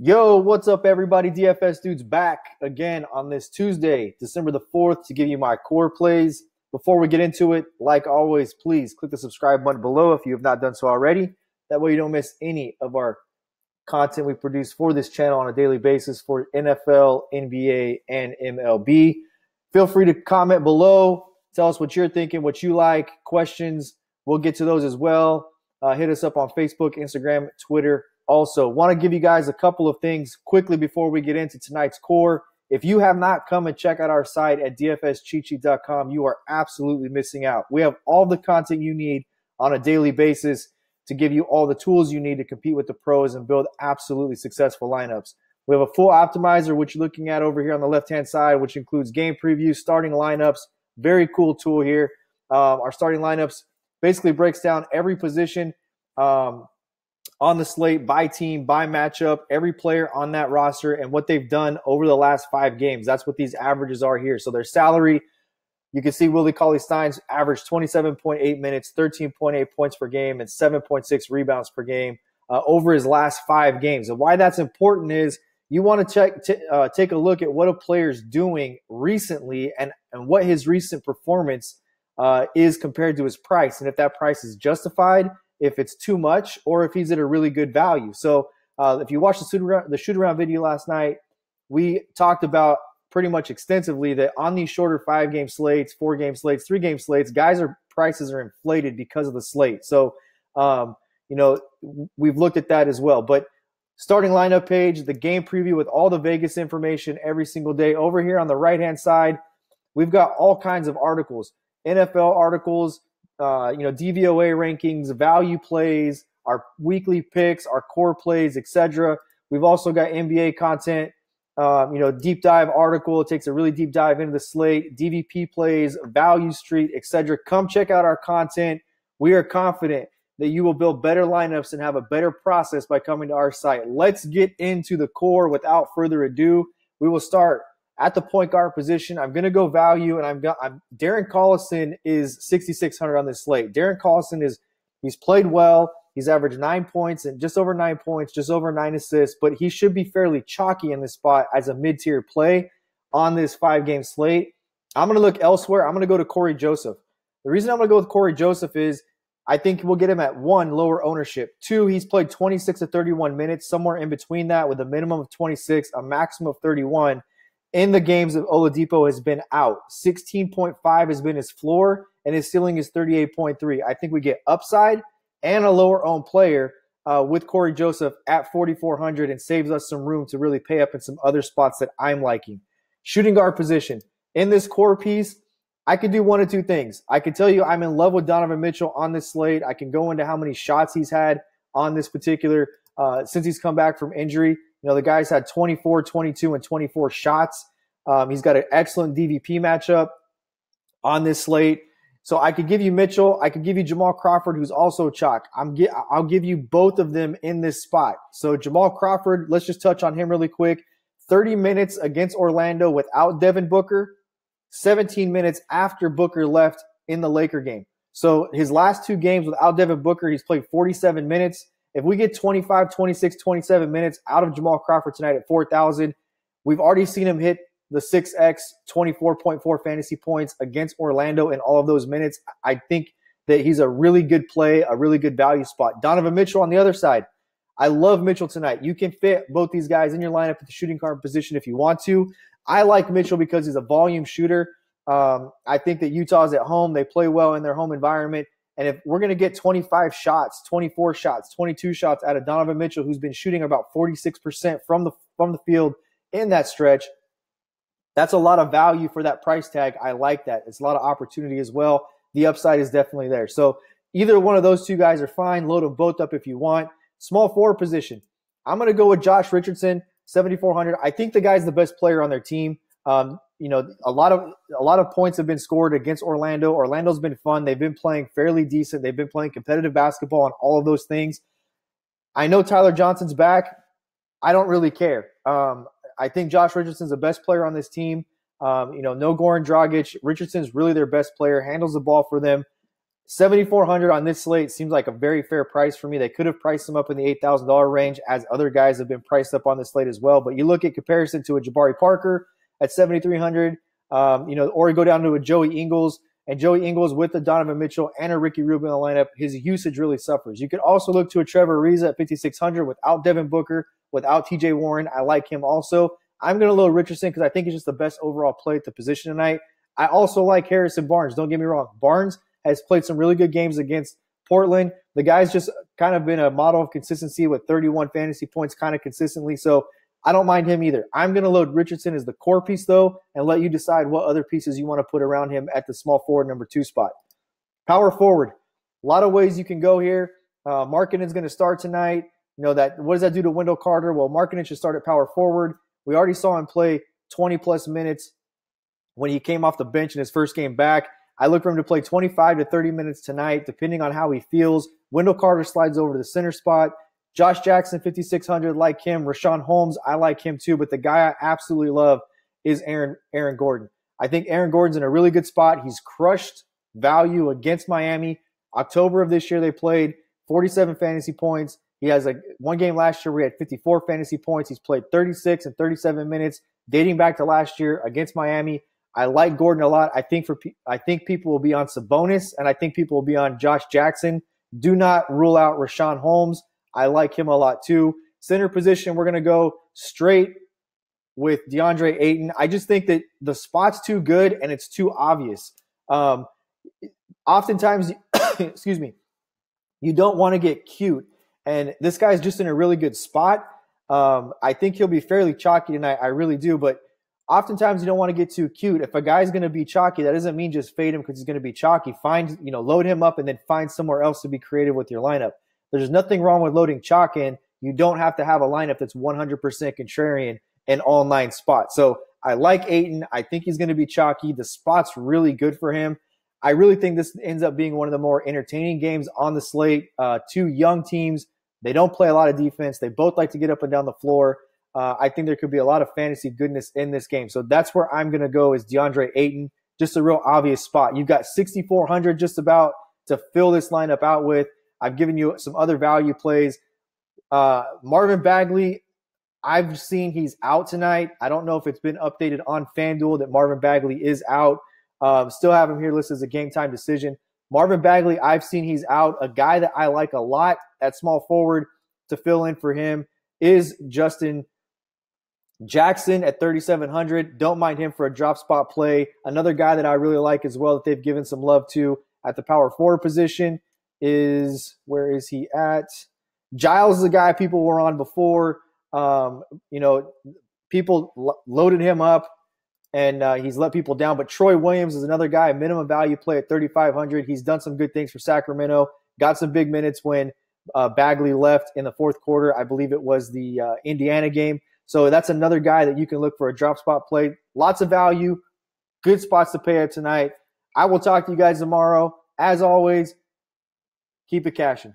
Yo, what's up, everybody? DFS Dudes back again on this Tuesday, December the 4th, to give you my core plays. Before we get into it, like always, please click the subscribe button below if you have not done so already. That way you don't miss any of our content we produce for this channel on a daily basis for NFL, NBA, and MLB. Feel free to comment below. Tell us what you're thinking, what you like, questions. We'll get to those as well. Hit us up on Facebook, Instagram, Twitter. Also, want to give you guys a couple of things quickly before we get into tonight's core. If you have not come and check out our site at dfscheatsheet.com, you are absolutely missing out. We have all the content you need on a daily basis to give you all the tools you need to compete with the pros and build absolutely successful lineups. We have a full optimizer, which you're looking at over here on the left-hand side, which includes game previews, starting lineups. Very cool tool here. Our starting lineups basically breaks down every position on the slate, by team, by matchup, every player on that roster and what they've done over the last 5 games. That's what these averages are here. So their salary, you can see Willie Cauley-Stein's averaged 27.8 minutes, 13.8 points per game, and 7.6 rebounds per game over his last 5 games. And why that's important is you want to take a look at what a player's doing recently and what his recent performance is compared to his price, and if that price is justified, if it's too much, or if he's at a really good value. So if you watched the shoot-around video last night, we talked about pretty much extensively that on these shorter 5-game slates, 4-game slates, 3-game slates, prices are inflated because of the slate. So, we've looked at that as well. But starting lineup page, the game preview with all the Vegas information every single day. Over here on the right-hand side, we've got all kinds of articles, NFL articles, DVOA rankings, value plays, our weekly picks, our core plays, etc. We've also got NBA content, deep dive article. It takes a really deep dive into the slate, DVP plays, value street, etc. Come check out our content. We are confident that you will build better lineups and have a better process by coming to our site. Let's get into the core without further ado. We will start at the point guard position. I'm going to go value, and Darren Collison is 6,600 on this slate. Darren Collison he's played well. He's averaged 9 points and just over 9 points, just over 9 assists, but he should be fairly chalky in this spot as a mid-tier play on this 5-game slate. I'm going to look elsewhere. I'm going to go to Corey Joseph. The reason I'm going to go with Corey Joseph is I think we'll get him at 1, lower ownership. 2, he's played 26 to 31 minutes, somewhere in between that with a minimum of 26, a maximum of 31. In the games that Oladipo has been out. 16.5 has been his floor, and his ceiling is 38.3. I think we get upside and a lower-owned player with Corey Joseph at 4,400 and saves us some room to really pay up in some other spots that I'm liking. Shooting guard position. In this core piece, I could do one of two things. I could tell you I'm in love with Donovan Mitchell on this slate. I can go into how many shots he's had on this particular since he's come back from injury. The guy's had 24, 22, and 24 shots. He's got an excellent DVP matchup on this slate. So I could give you Mitchell. I could give you Jamal Crawford, who's also chalk. I'll give you both of them in this spot. So Jamal Crawford, let's just touch on him really quick. 30 minutes against Orlando without Devin Booker. 17 minutes after Booker left in the Laker game. So his last 2 games without Devin Booker, he's played 47 minutes. If we get 25, 26, 27 minutes out of Jamal Crawford tonight at 4,000, we've already seen him hit the 6X, 24.4 fantasy points against Orlando in all of those minutes. I think that he's a really good play, a really good value spot. Donovan Mitchell on the other side. I love Mitchell tonight. You can fit both these guys in your lineup at the shooting guard position if you want to. I like Mitchell because he's a volume shooter. I think that Utah's at home. They play well in their home environment. And if we're going to get 25 shots, 24 shots, 22 shots out of Donovan Mitchell, who's been shooting about 46% from the field in that stretch, that's a lot of value for that price tag. I like that. It's a lot of opportunity as well. The upside is definitely there. So either one of those 2 guys are fine. Load them both up if you want. Small forward position. I'm going to go with Josh Richardson, 7,400. I think the guy's the best player on their team. A lot of points have been scored against Orlando. Orlando's been fun. They've been playing fairly decent. They've been playing competitive basketball and all of those things. I know Tyler Johnson's back. I don't really care. I think Josh Richardson's the best player on this team. No Goran Dragic. Richardson's really their best player, handles the ball for them. $7,400 on this slate seems like a very fair price for me. They could have priced him up in the $8,000 range, as other guys have been priced up on this slate as well. But you look at comparison to a Jabari Parker at $7,300, or you go down to a Joey Ingles, and Joey Ingles with a Donovan Mitchell and a Ricky Rubin in the lineup, his usage really suffers. You could also look to a Trevor Ariza at $5,600 without Devin Booker, without TJ Warren. I like him also. I'm going to load Richardson because I think he's just the best overall play at the position tonight. I also like Harrison Barnes. Don't get me wrong. Barnes has played some really good games against Portland. The guy's just kind of been a model of consistency with 31 fantasy points kind of consistently. So I don't mind him either. I'm going to load Richardson as the core piece, though, and let you decide what other pieces you want to put around him at the small forward number 2 spot. Power forward. A lot of ways you can go here. Markkanen's going to start tonight. What does that do to Wendell Carter? Well, Markkanen should start at power forward. We already saw him play 20-plus minutes when he came off the bench in his first game back. I look for him to play 25 to 30 minutes tonight, depending on how he feels. Wendell Carter slides over to the center spot. Josh Jackson, 5,600, like him. Rashawn Holmes, I like him too. But the guy I absolutely love is Aaron Gordon. I think Aaron Gordon's in a really good spot. He's crushed value against Miami. October of this year, they played 47 fantasy points. He has one game last year where he had 54 fantasy points. He's played 36 and 37 minutes dating back to last year against Miami. I like Gordon a lot. I think people will be on Sabonis, and I think people will be on Josh Jackson. Do not rule out Rashawn Holmes. I like him a lot too. Center position, we're going to go straight with DeAndre Ayton. I just think that the spot's too good and it's too obvious. Oftentimes, excuse me, you don't want to get cute. And this guy's just in a really good spot. I think he'll be fairly chalky tonight. I really do. But oftentimes you don't want to get too cute. If a guy's going to be chalky, that doesn't mean just fade him because he's going to be chalky. Load him up and then find somewhere else to be creative with your lineup. There's nothing wrong with loading chalk in. You don't have to have a lineup that's 100% contrarian in all 9 spots. So I like Ayton. I think he's going to be chalky. The spot's really good for him. I really think this ends up being one of the more entertaining games on the slate. 2 young teams. They don't play a lot of defense. They both like to get up and down the floor. I think there could be a lot of fantasy goodness in this game. So that's where I'm going to go is DeAndre Ayton. Just a real obvious spot. You've got 6,400 just about to fill this lineup out with. I've given you some other value plays. Marvin Bagley, I've seen he's out tonight. I don't know if it's been updated on FanDuel that Marvin Bagley is out. Still have him here listed as a game time decision. Marvin Bagley, I've seen he's out. A guy that I like a lot at small forward to fill in for him is Justin Jackson at 3,700. Don't mind him for a drop spot play. Another guy that I really like as well that they've given some love to at the power forward position is, where is he at? Giles is a guy people were on before. People loaded him up and he's let people down. But Troy Williams is another guy, a minimum value play at 3,500. He's done some good things for Sacramento. Got some big minutes when Bagley left in the fourth quarter. I believe it was the Indiana game. So that's another guy that you can look for a drop spot play. Lots of value. Good spots to pay at tonight. I will talk to you guys tomorrow. As always, keep it cashing.